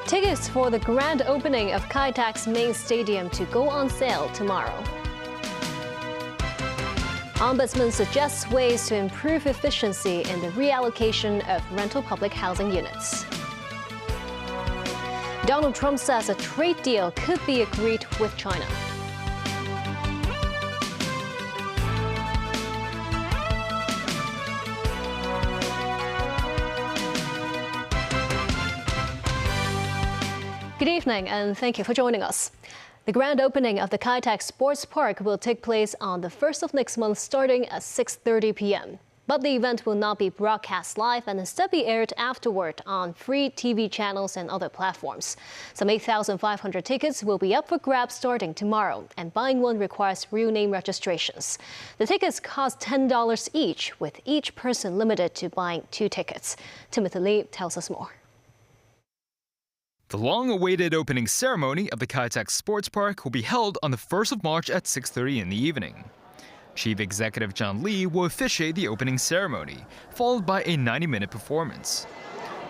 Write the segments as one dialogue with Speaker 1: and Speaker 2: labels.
Speaker 1: Tickets for the grand opening of Kai Tak's main stadium to go on sale tomorrow. Ombudsman suggests ways to improve efficiency in the reallocation of rental public housing units. Donald Trump says a trade deal could be agreed with China. Good evening and thank you for joining us. The grand opening of the Kai Tak Sports Park will take place on the 1st of next month starting at 6:30 p.m. But the event will not be broadcast live and instead be aired afterward on free TV channels and other platforms. Some 8,500 tickets will be up for grabs starting tomorrow, and buying one requires real name registrations. The tickets cost $10 each, with each person limited to buying 2 tickets. Timothy Lee tells us more.
Speaker 2: The long-awaited opening ceremony of the Kai Tak Sports Park will be held on the 1st of March at 6:30 in the evening. Chief Executive John Lee will officiate the opening ceremony, followed by a 90-minute performance.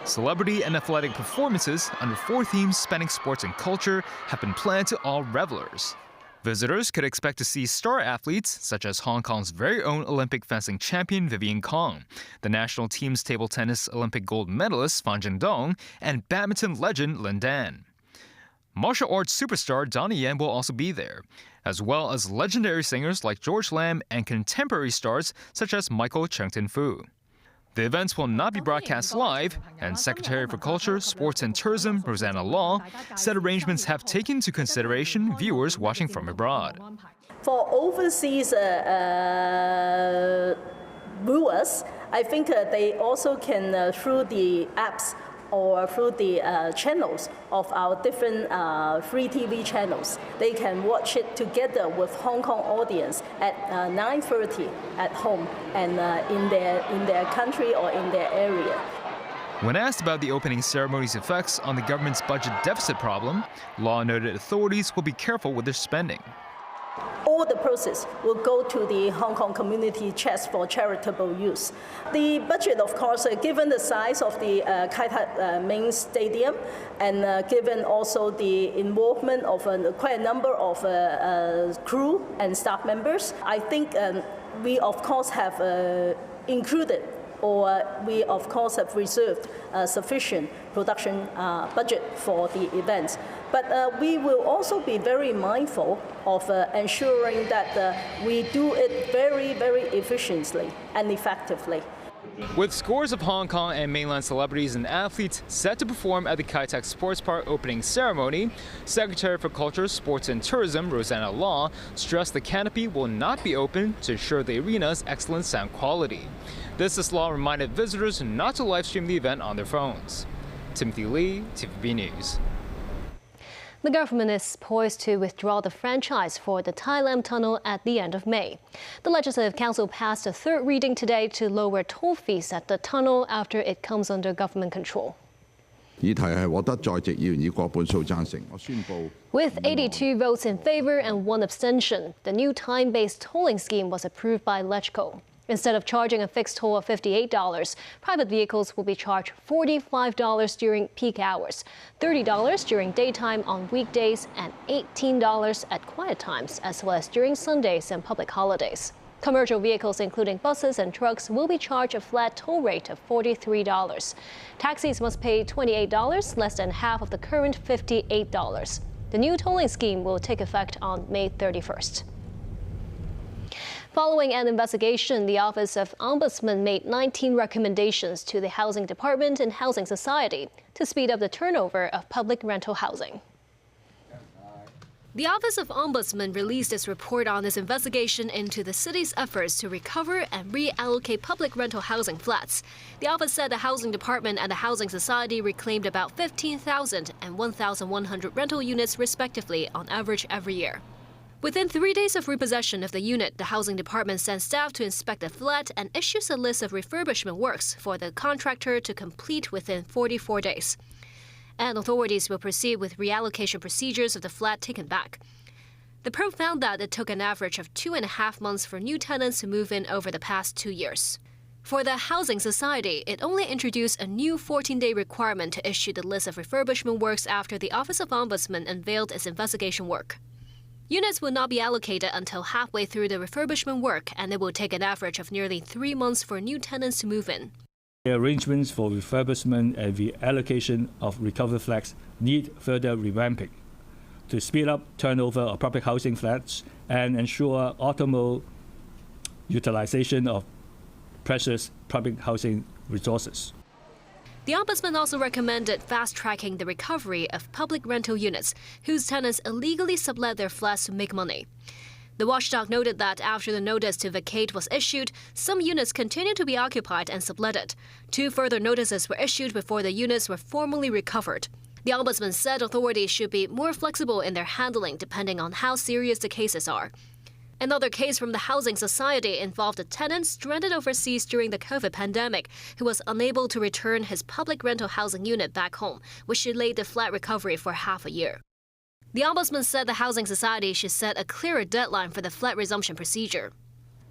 Speaker 2: Celebrity and athletic performances under 4 themes spanning sports and culture have been planned to all revelers. Visitors could expect to see star athletes such as Hong Kong's very own Olympic fencing champion Vivian Kong, the national team's table tennis Olympic gold medalist Fan Zhendong, and badminton legend Lin Dan. Martial arts superstar Donnie Yen will also be there, as well as legendary singers like George Lam and contemporary stars such as Michael Cheng-Tin-Fu. The events will not be broadcast live, and Secretary for Culture, Sports and Tourism Rosanna Law said arrangements have taken into consideration viewers watching from abroad.
Speaker 3: For overseas viewers, I think they also can, through the apps or through the channels of our different free TV channels, they can watch it together with Hong Kong audience at 9:30 at home and in their country or in their area.
Speaker 2: When asked about the opening ceremony's effects on the government's budget deficit problem, Law noted authorities will be careful with their spending.
Speaker 3: All the proceeds will go to the Hong Kong community chest for charitable use. The budget, of course, given the size of the Kai Tak main stadium and given also the involvement of quite a number of crew and staff members, I think we, of course, have included or we, of course, have reserved sufficient production budget for the events. But we will also be very mindful of ensuring that we do it very, very efficiently and effectively.
Speaker 2: With scores of Hong Kong and mainland celebrities and athletes set to perform at the Kai Tak Sports Park opening ceremony, Secretary for Culture, Sports and Tourism Rosanna Law stressed the canopy will not be open to ensure the arena's excellent sound quality. This Law reminded visitors not to live stream the event on their phones. Timothy Lee, TVB News.
Speaker 1: The government is poised to withdraw the franchise for the Tai Lam Tunnel at the end of May. The Legislative Council passed a 3rd reading today to lower toll fees at the tunnel after it comes under government control.
Speaker 4: With
Speaker 1: 82 votes in favor and 1 abstention, the new time-based tolling scheme was approved by LegCo. Instead of charging a fixed toll of $58, private vehicles will be charged $45 during peak hours, $30 during daytime on weekdays, and $18 at quiet times, as well as during Sundays and public holidays. Commercial vehicles, including buses and trucks, will be charged a flat toll rate of $43. Taxis must pay $28, less than half of the current $58. The new tolling scheme will take effect on May 31st. Following an investigation, the Office of Ombudsman made 19 recommendations to the Housing Department and Housing Society to speed up the turnover of public rental housing. The Office of Ombudsman released its report on its investigation into the city's efforts to recover and reallocate public rental housing flats. The office said the Housing Department and the Housing Society reclaimed about 15,000 and 1,100 rental units respectively on average every year. Within 3 days of repossession of the unit, the Housing Department sends staff to inspect the flat and issues a list of refurbishment works for the contractor to complete within 44 days. And authorities will proceed with reallocation procedures of the flat taken back. The probe found that it took an average of 2.5 months for new tenants to move in over the past 2 years. For the Housing Society, it only introduced a new 14-day requirement to issue the list of refurbishment works after the Office of Ombudsman unveiled its investigation work. Units will not be allocated until halfway through the refurbishment work, and it will take an average of nearly 3 months for new tenants to move in.
Speaker 4: The arrangements for refurbishment and the allocation of recovered flats need further revamping to speed up turnover of public housing flats and ensure optimal utilization of precious public housing resources.
Speaker 1: The Ombudsman also recommended fast-tracking the recovery of public rental units whose tenants illegally sublet their flats to make money. The watchdog noted that after the notice to vacate was issued, some units continued to be occupied and subletted. 2 further notices were issued before the units were formally recovered. The Ombudsman said authorities should be more flexible in their handling depending on how serious the cases are. Another case from the Housing Society involved a tenant stranded overseas during the COVID pandemic who was unable to return his public rental housing unit back home, which delayed the flat recovery for half a year. The Ombudsman said the Housing Society should set a clearer deadline for the flat resumption procedure.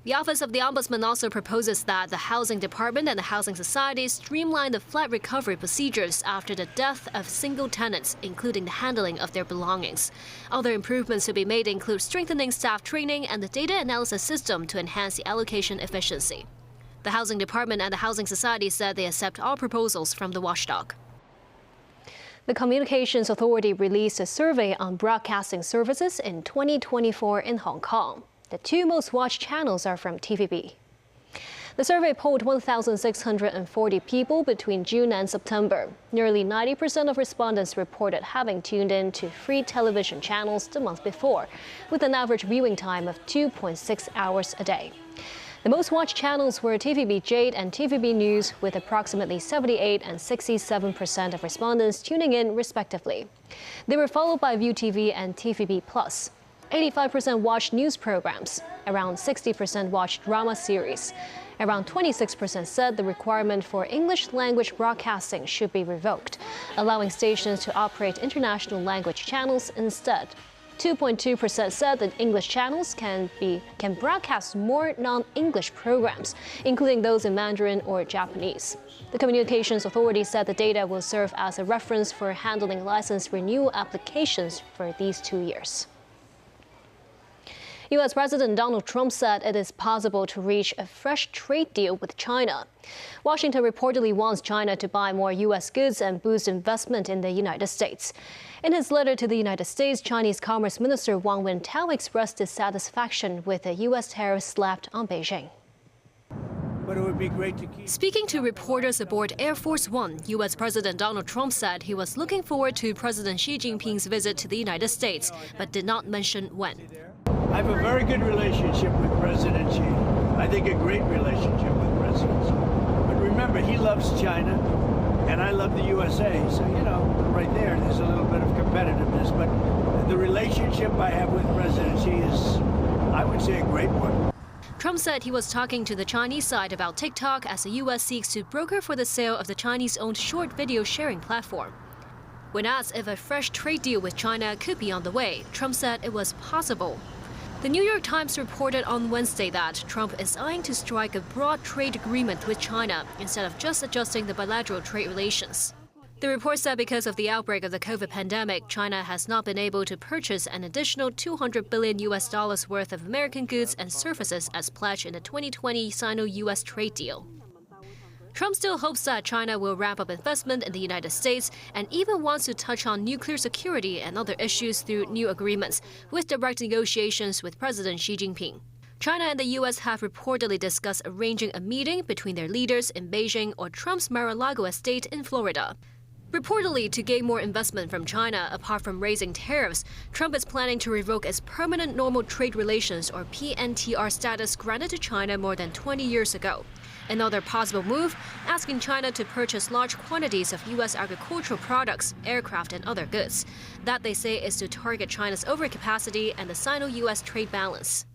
Speaker 1: The Office of the Ombudsman also proposes that the Housing Department and the Housing Society streamline the flat recovery procedures after the death of single tenants, including the handling of their belongings. Other improvements to be made include strengthening staff training and the data analysis system to enhance the allocation efficiency. The Housing Department and the Housing Society said they accept all proposals from the watchdog. The Communications Authority released a survey on broadcasting services in 2024 in Hong Kong. The 2 most watched channels are from TVB. The survey polled 1,640 people between June and September. Nearly 90% of respondents reported having tuned in to free television channels the month before, with an average viewing time of 2.6 hours a day. The most watched channels were TVB Jade and TVB News, with approximately 78% and 67% of respondents tuning in respectively. They were followed by ViuTV and TVB Plus. 85% watched news programs. Around 60% watched drama series. Around 26% said the requirement for English language broadcasting should be revoked, allowing stations to operate international language channels instead. 2.2% said that English channels can broadcast more non-English programs, including those in Mandarin or Japanese. The Communications Authority said the data will serve as a reference for handling license renewal applications for these 2 years. U.S. President Donald Trump said it is possible to reach a fresh trade deal with China. Washington reportedly wants China to buy more U.S. goods and boost investment in the United States. In his letter to the United States, Chinese Commerce Minister Wang Wentao expressed dissatisfaction with the U.S. tariffs slapped on Beijing.
Speaker 5: But it would be great to keep...
Speaker 1: Speaking to reporters aboard Air Force One, U.S. President Donald Trump said he was looking forward to President Xi Jinping's visit to the United States, but did not mention when.
Speaker 5: I have a very good relationship with President Xi. I think a great relationship with President Xi. But remember, he loves China, and I love the USA. So, you know, right there's a little bit of competitiveness. But the relationship I have with President Xi is, I would say, a great one.
Speaker 1: Trump said he was talking to the Chinese side about TikTok as the U.S. seeks to broker for the sale of the Chinese-owned short video sharing platform. When asked if a fresh trade deal with China could be on the way, Trump said it was possible. The New York Times reported on Wednesday that Trump is eyeing to strike a broad trade agreement with China instead of just adjusting the bilateral trade relations. The report said because of the outbreak of the COVID pandemic, China has not been able to purchase an additional $200 billion worth of American goods and services as pledged in the 2020 Sino-US trade deal. Trump still hopes that China will ramp up investment in the United States and even wants to touch on nuclear security and other issues through new agreements, with direct negotiations with President Xi Jinping. China and the U.S. have reportedly discussed arranging a meeting between their leaders in Beijing or Trump's Mar-a-Lago estate in Florida. Reportedly, to gain more investment from China, apart from raising tariffs, Trump is planning to revoke its Permanent Normal Trade Relations or PNTR status granted to China more than 20 years ago. Another possible move, asking China to purchase large quantities of U.S. agricultural products, aircraft, and other goods. That, they say, is to target China's overcapacity and the Sino-U.S. trade balance.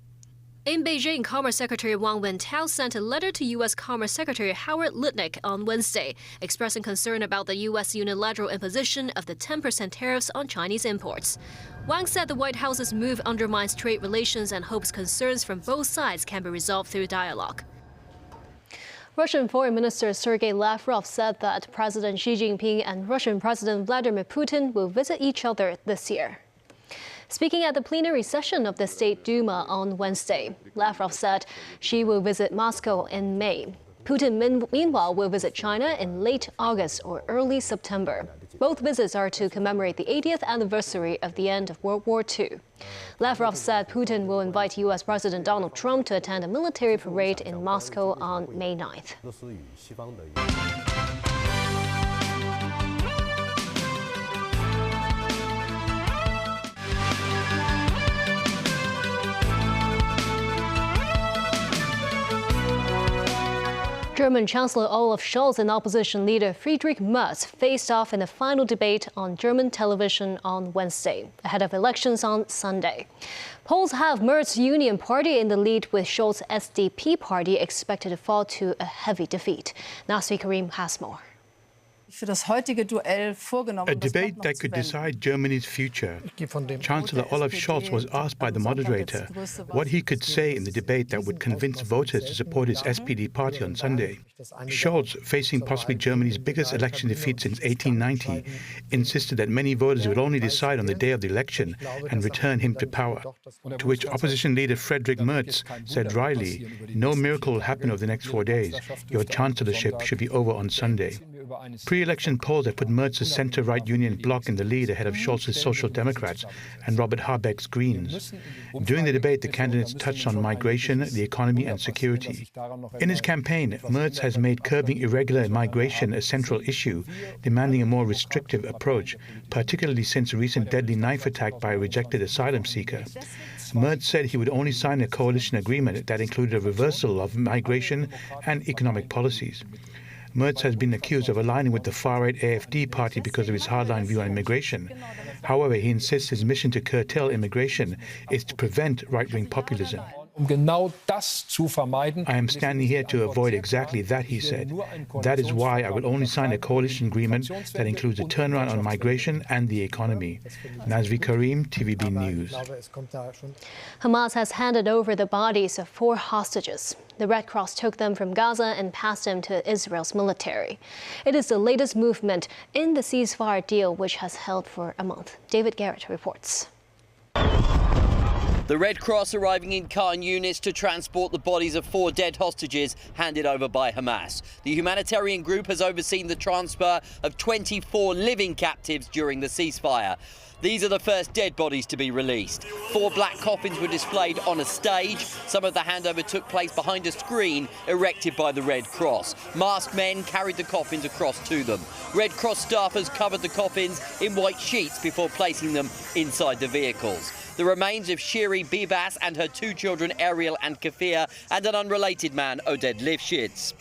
Speaker 1: In Beijing, Commerce Secretary Wang Wentao sent a letter to U.S. Commerce Secretary Howard Lutnick on Wednesday, expressing concern about the U.S. unilateral imposition of the 10% tariffs on Chinese imports. Wang said the White House's move undermines trade relations and hopes concerns from both sides can be resolved through dialogue. Russian Foreign Minister Sergei Lavrov said that President Xi Jinping and Russian President Vladimir Putin will visit each other this year. Speaking at the plenary session of the State Duma on Wednesday, Lavrov said Xi will visit Moscow in May. Putin, meanwhile, will visit China in late August or early September. Both visits are to commemorate the 80th anniversary of the end of World War II. Lavrov said Putin will invite U.S. President Donald Trump to attend a military parade in Moscow on May 9th. German Chancellor Olaf Scholz and opposition leader Friedrich Merz faced off in a final debate on German television on Wednesday, ahead of elections on Sunday. Polls have Merz's Union Party in the lead, with Scholz's SDP party expected to fall to a heavy defeat. Nasri Karim has more.
Speaker 6: A debate that could decide Germany's future. Chancellor Olaf Scholz was asked by the moderator what he could say in the debate that would convince voters to support his SPD party on Sunday. Scholz, facing possibly Germany's biggest election defeat since 1890, insisted that many voters would only decide on the day of the election and return him to power. To which opposition leader Friedrich Merz said dryly, "No miracle will happen over the next 4 days. Your chancellorship should be over on Sunday." Pre-election polls have put Merz's centre-right Union bloc in the lead ahead of Scholz's Social Democrats and Robert Habeck's Greens. During the debate, the candidates touched on migration, the economy and security. In his campaign, Merz has made curbing irregular migration a central issue, demanding a more restrictive approach, particularly since a recent deadly knife attack by a rejected asylum seeker. Merz said he would only sign a coalition agreement that included a reversal of migration and economic policies. Merz has been accused of aligning with the far-right AfD party because of his hardline view on immigration. However, he insists his mission to curtail immigration is to prevent right-wing populism. I am standing here to avoid exactly that, he said. That is why I will only sign a coalition agreement that includes a turnaround on migration and the economy. Nazri Karim, TVB News.
Speaker 1: Hamas has handed over the bodies of 4 hostages. The Red Cross took them from Gaza and passed them to Israel's military. It is the latest movement in the ceasefire deal, which has held for a month. David Garrett reports.
Speaker 7: The Red Cross arriving in Khan Yunis to transport the bodies of 4 dead hostages handed over by Hamas. The humanitarian group has overseen the transfer of 24 living captives during the ceasefire. These are the first dead bodies to be released. 4 black coffins were displayed on a stage. Some of the handover took place behind a screen erected by the Red Cross. Masked men carried the coffins across to them. Red Cross staffers covered the coffins in white sheets before placing them inside the vehicles. The remains of Shiri Bibas and her 2 children, Ariel and Kafir, and an unrelated man, Oded Lifshitz.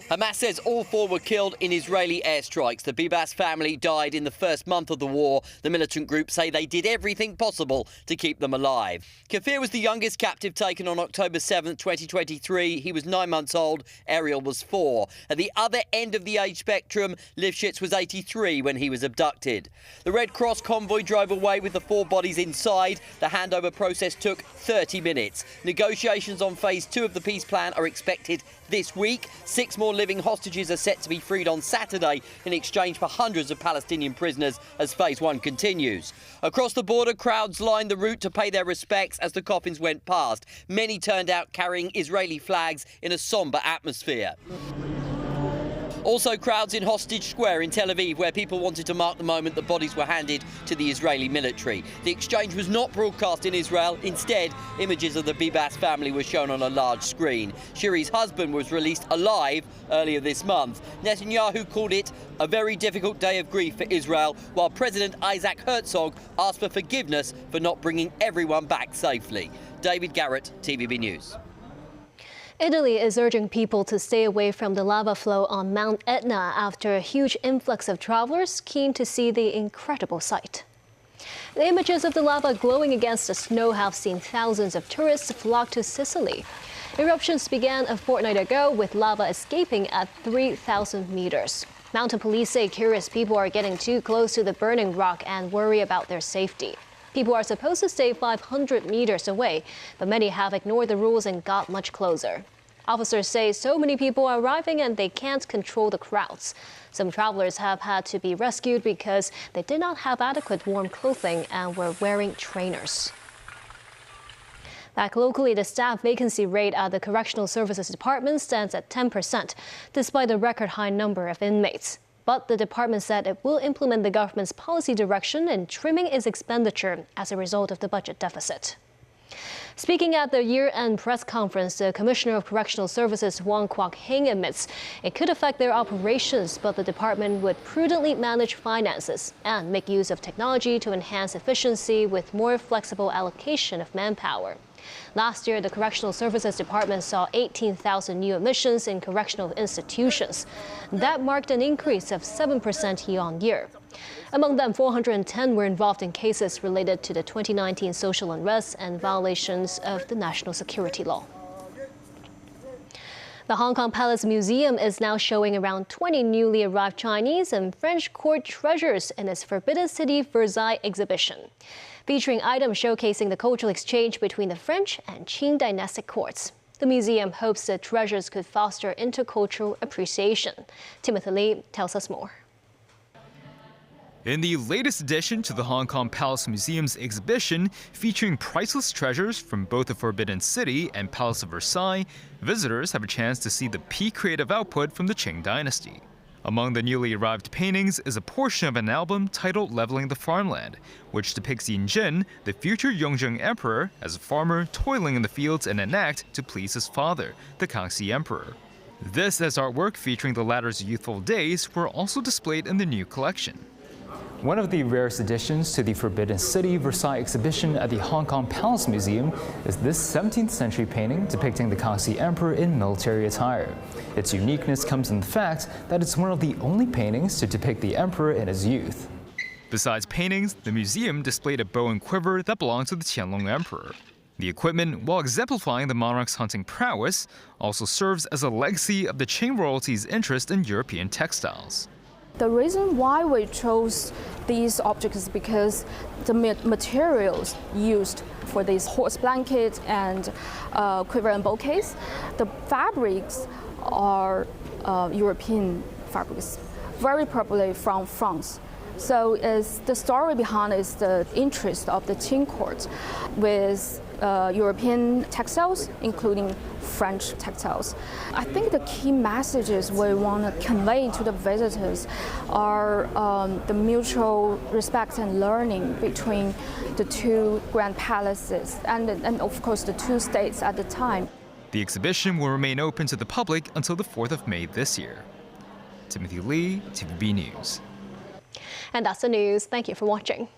Speaker 7: Hamas says all 4 were killed in Israeli airstrikes. The Bibas family died in the first month of the war. The militant group say they did everything possible to keep them alive. Kafir was the youngest captive taken on October 7th, 2023. He was 9 months old. Ariel was 4. At the other end of the age spectrum, Lifshitz was 83 when he was abducted. The Red Cross convoy drove away with the 4 bodies inside. The handover process took 30 minutes. Negotiations on phase 2 of the peace plan are expected this week. 6 more living hostages are set to be freed on Saturday in exchange for hundreds of Palestinian prisoners as phase 1 continues. Across the border, crowds lined the route to pay their respects as the coffins went past. Many turned out carrying Israeli flags in a sombre atmosphere. Also crowds in Hostage Square in Tel Aviv, where people wanted to mark the moment the bodies were handed to the Israeli military. The exchange was not broadcast in Israel. Instead, images of the Bibas family were shown on a large screen. Shiri's husband was released alive earlier this month. Netanyahu called it a very difficult day of grief for Israel, while President Isaac Herzog asked for forgiveness for not bringing everyone back safely. David Garrett, TVB News.
Speaker 1: Italy is urging people to stay away from the lava flow on Mount Etna after a huge influx of travelers keen to see the incredible sight. The images of the lava glowing against the snow have seen thousands of tourists flock to Sicily. Eruptions began a fortnight ago, with lava escaping at 3,000 meters. Mountain police say curious people are getting too close to the burning rock and worry about their safety. People are supposed to stay 500 meters away, but many have ignored the rules and got much closer. Officers say so many people are arriving and they can't control the crowds. Some travelers have had to be rescued because they did not have adequate warm clothing and were wearing trainers. Back locally, the staff vacancy rate at the Correctional Services Department stands at 10%, despite the record high number of inmates. But the department said it will implement the government's policy direction in trimming its expenditure as a result of the budget deficit. Speaking at the year-end press conference, the Commissioner of Correctional Services, Wong Kwok-hing, admits it could affect their operations, but the department would prudently manage finances and make use of technology to enhance efficiency with more flexible allocation of manpower. Last year, the Correctional Services Department saw 18,000 new admissions in correctional institutions. That marked an increase of 7% year-on-year. Among them, 410 were involved in cases related to the 2019 social unrest and violations of the national security law. The Hong Kong Palace Museum is now showing around 20 newly arrived Chinese and French court treasures in its Forbidden City Versailles exhibition, featuring items showcasing the cultural exchange between the French and Qing dynastic courts. The museum hopes the treasures could foster intercultural appreciation. Timothy Lee tells us more.
Speaker 2: In the latest addition to the Hong Kong Palace Museum's exhibition, featuring priceless treasures from both the Forbidden City and Palace of Versailles, visitors have a chance to see the peak creative output from the Qing dynasty. Among the newly arrived paintings is a portion of an album titled Leveling the Farmland, which depicts Yin Jin, the future Yongzheng emperor, as a farmer toiling in the fields in an act to please his father, the Kangxi emperor. This as artwork featuring the latter's youthful days were also displayed in the new collection.
Speaker 8: One of the rarest additions to the Forbidden City Versailles exhibition at the Hong Kong Palace Museum is this 17th century painting depicting the Kangxi Emperor in military attire. Its uniqueness comes in the fact that it's one of the only paintings to depict the emperor in his youth.
Speaker 2: Besides paintings, the museum displayed a bow and quiver that belonged to the Qianlong emperor. The equipment, while exemplifying the monarch's hunting prowess, also serves as a legacy of the Qing royalty's interest in European textiles.
Speaker 9: The reason why we chose these objects is because the materials used for these horse blankets and quiver and bow case, the fabrics are European fabrics, very probably from France. So the story behind is the interest of the Qing court with European textiles, including French textiles. I think the key messages we want to convey to the visitors are the mutual respect and learning between the two grand palaces and of course the two states at the time.
Speaker 2: The exhibition will remain open to the public until the 4th of May this year. Timothy Lee, TVB News.
Speaker 1: And that's the news. Thank you for watching.